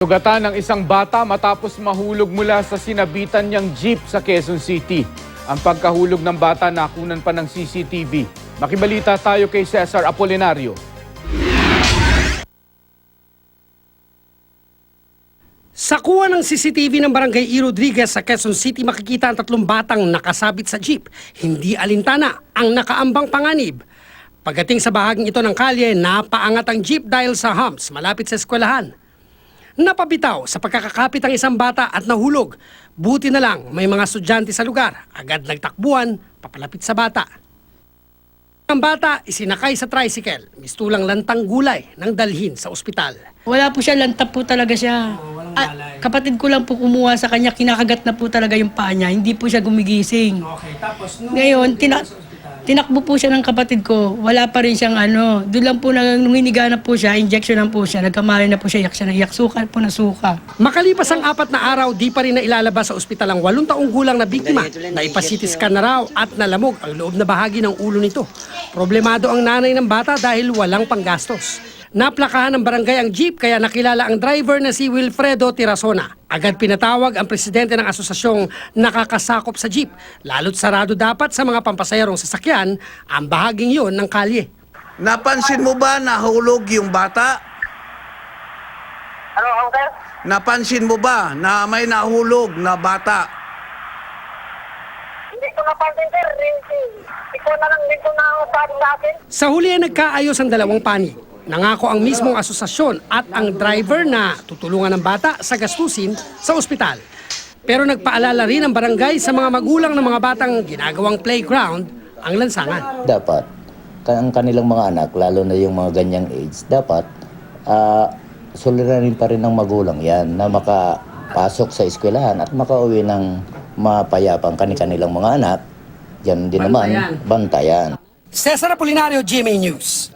Sugatan ng isang bata matapos mahulog mula sa sinabitan niyang jeep sa Quezon City. Ang pagkahulog ng bata nakunan pa ng CCTV. Makibalita tayo kay Cesar Apolinario. Sa kuha ng CCTV ng Barangay E. Rodriguez sa Quezon City, makikita ang tatlong batang nakasabit sa jeep. Hindi alintana ang nakaambang panganib. Pagdating sa bahaging ito ng kalye, napaangat ang jeep dahil sa humps malapit sa eskwelahan. Napabitaw sa pagkakakapit ang isang bata at nahulog. Buti na lang may mga estudyante sa lugar. Agad nagtakbuhan, papalapit sa bata. Ang bata isinakay sa tricycle. Mistulang lantang gulay nang dalhin sa ospital. Wala po siya, lantap po talaga siya. Kapatid ko lang po kumuha sa kanya, kinakagat na po talaga yung paa niya. Hindi po siya gumigising. Okay, tapos Ngayon, tinakbo po siya ng kapatid ko. Wala pa rin siyang ano. Doon lang po, nung hiniga na po siya, injection lang po siya. Nagkamali na po siya, iyak siya ng iyak. Suka po na suka. Makalipas ang 4 na araw, di pa rin nailalabas sa ospital ang 8 taong gulang na biktima na ipa-CT scan na raw at nalamog ang loob na bahagi ng ulo nito. Problemado ang nanay ng bata dahil walang panggastos. Naplakahan ng barangay ang jeep kaya nakilala ang driver na si Wilfredo Tirasona. Agad pinatawag ang presidente ng asosasyong nakakasakop sa jeep. Lalo't sarado dapat sa mga pampasayarong sasakyan ang bahaging yon ng kalye. Napansin mo ba nahulog yung bata? Ano, uncle? Napansin mo ba na may nahulog na bata? Hindi ko napansin, sir. Ikaw na lang dito na sabi sa akin. Sa huli ay nagkaayos ang dalawang panig. Nangako ang mismong asosasyon at ang driver na tutulungan ng bata sa gastusin sa ospital. Pero nagpaalala rin ang barangay sa mga magulang ng mga batang ginagawang playground ang lansangan. Dapat ang kanilang mga anak, lalo na yung mga ganyang age, dapat suliranin pa rin ng magulang yan na makapasok sa eskwelahan at makauwi ng mapayapang kanilang mga anak. Yan din naman, bantayan. Cesar Apolinario, GMA News.